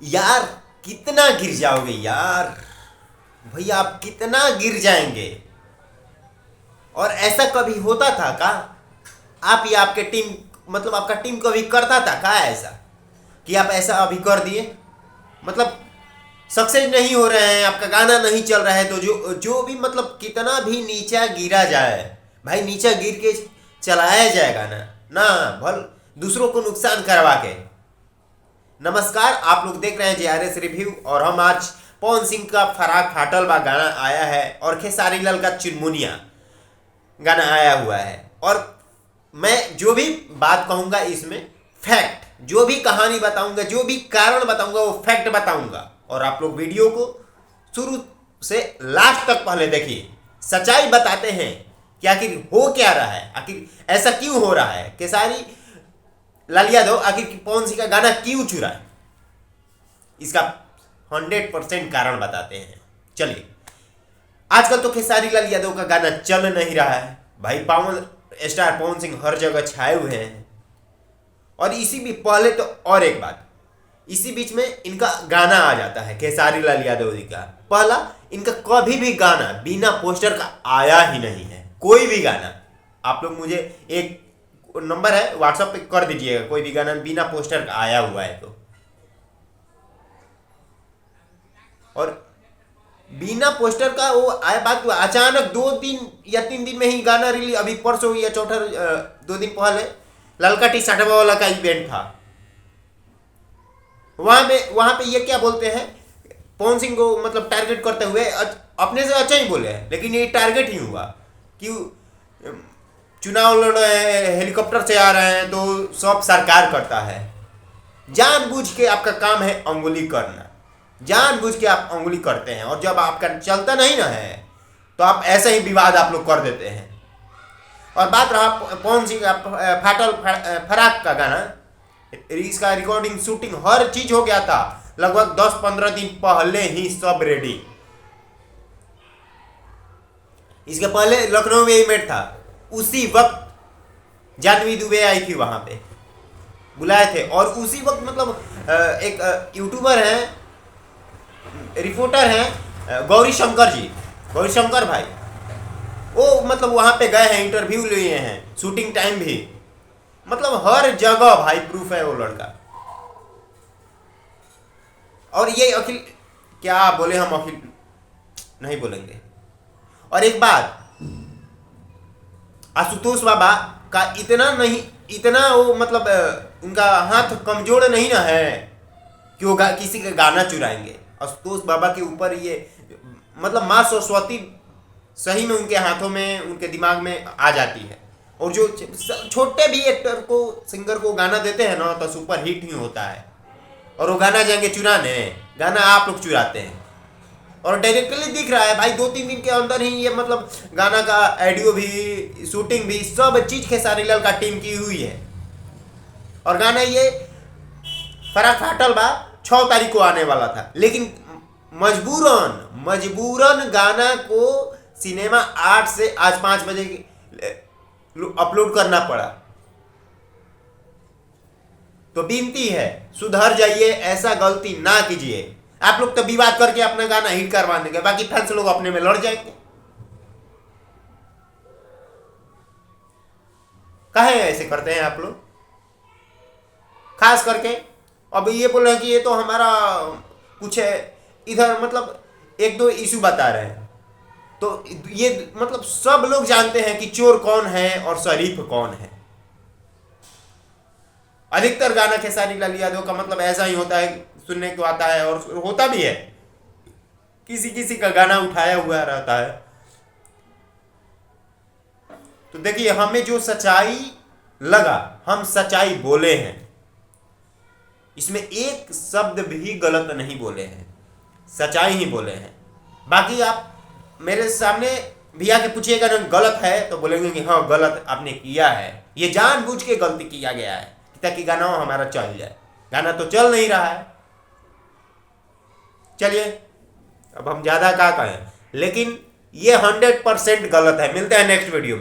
यार कितना गिर जाओगे यार, भैया आप कितना गिर जाएंगे। और ऐसा कभी होता था का? आप या आपके टीम, मतलब आपका टीम कभी करता था का ऐसा कि आप ऐसा अभी कर दिए? मतलब सक्सेस नहीं हो रहे हैं, आपका गाना नहीं चल रहा है, तो जो जो भी मतलब कितना भी नीचा गिरा जाए, भाई नीचा गिर के चलाया जाए गाना ना, भल दूसरों को नुकसान करवा के। नमस्कार, आप लोग देख रहे हैं JRS रिव्यू, और हम आज पवन सिंह का फराक फाटल बा गाना आया है और खेसारी लाल का चुनमुनिया गाना आया हुआ है। और मैं जो भी बात कहूंगा इसमें फैक्ट, जो भी कहानी बताऊंगा, जो भी कारण बताऊंगा, वो फैक्ट बताऊंगा। और आप लोग वीडियो को शुरू से लास्ट तक पहले देखिए, सच्चाई बताते हैं कि आखिर हो क्या रहा है, आखिर ऐसा क्यों हो रहा है, खेसारी लाल यादव आखिर पवन सिंह का गाना क्यों चुरा है, इसका 100% कारण बताते हैं। चलिए, आजकल तो खेसारी लाल यादव का गाना चल नहीं रहा है भाई, पावन स्टार पवन सिंह हर जगह छाए हुए हैं। और इसी भी पहले तो और एक बात, इसी बीच में इनका गाना आ जाता है खेसारी लाल यादव जी का। पहला, इनका कभी भी गाना बिना पोस्टर का आया ही नहीं है, कोई भी गाना। आप लोग मुझे एक नंबर है व्हाट्सएप पे कर दीजिएगा, कोई भी गाना बिना पोस्टर का आया हुआ है तो। और बिना पोस्टर का वो आया बात हुआ, अचानक 2 दिन या 3 दिन में ही गाना रिलीज, अभी परसों या चौथा 2 दिन पहले ललका टी शर्ट वाला का इवेंट था। वहां पे ये क्या बोलते हैं, पवन सिंह को मतलब टारगेट करते हुए अपने से अच्छा ही बोले हैं, लेकिन ये टारगेट ही हुआ कि चुनाव लड़ रहे हैं, हेलीकॉप्टर से आ रहे हैं, तो सब सरकार करता है। जानबूझ के आपका काम है अंगुली करना, जानबूझ के आप अंगुली करते हैं, और जब आपका चलता नहीं ना है तो आप ऐसे ही विवाद आप लोग कर देते हैं। और बात रहा पवन सिंह का फराक का गाना, इसका रिकॉर्डिंग शूटिंग हर चीज हो गया था, लगभग 10-15 दिन पहले ही सब रेडी। इसके पहले लखनऊ में इवेंट था, उसी वक्त जानवी दुबे आई थी, वहां पे बुलाए थे। और उसी वक्त मतलब एक यूट्यूबर हैं, रिपोर्टर हैं, गौरी शंकर जी, गौरी शंकर भाई, वो मतलब वहां पे गए हैं, इंटरव्यू लिए हैं, शूटिंग टाइम भी, मतलब हर जगह भाई प्रूफ है वो लड़का। और ये अखिल, क्या बोले हम, अखिल नहीं बोलेंगे। और एक बात, आशुतोष बाबा का इतना नहीं, इतना वो मतलब उनका हाथ कमजोर नहीं ना है कि वो किसी का गाना चुराएंगे। आशुतोष बाबा के ऊपर ये मतलब माँ सरस्वती सही में उनके हाथों में, उनके दिमाग में आ जाती है। और जो छोटे भी एक्टर को, सिंगर को गाना देते हैं ना, तो सुपर हिट ही होता है। और वो गाना जाएंगे चुराने, गाना आप लोग चुराते हैं। और डायरेक्टली दिख रहा है भाई, 2-3 दिन के अंदर ही ये मतलब गाना का ऑडियो भी, शूटिंग भी, सब चीज खेसारी लाल का टीम की हुई है। और गाना ये फराक फाटल बा 6 तारीख को आने वाला था, लेकिन मजबूरन गाना को सिनेमा 8 से आज 5 बजे अपलोड करना पड़ा। तो विनती है, सुधर जाइए, ऐसा गलती ना कीजिए। आप लोग तो विवाद करके अपना गाना हिट करवा देंगे, बाकी फैंस लोग अपने में लड़ जाएंगे। काहे ऐसे करते हैं आप लोग? खास करके अब ये बोल रहे हैं कि ये तो हमारा कुछ है इधर, मतलब 1-2 इशू बता रहे हैं। तो ये मतलब सब लोग जानते हैं कि चोर कौन है और शरीफ कौन है। अधिकतर गाना खेसारी लाल यादव का मतलब ऐसा ही होता है, सुनने को आता है और होता भी है, किसी किसी का गाना उठाया हुआ रहता है। तो देखिए, हमें जो सच्चाई लगा, हम सच्चाई बोले हैं, इसमें एक शब्द भी गलत नहीं बोले हैं, सच्चाई ही बोले हैं। बाकी आप मेरे सामने भी आके पूछिएगा ना गलत है, तो बोलेंगे कि हाँ गलत आपने किया है, ये जानबूझ के गलती किया गया है ताकि गाना हमारा चल जाए। गाना तो चल नहीं रहा है। चलिए, अब हम ज्यादा क्या कहें, लेकिन ये 100% गलत है। मिलते हैं नेक्स्ट वीडियो में।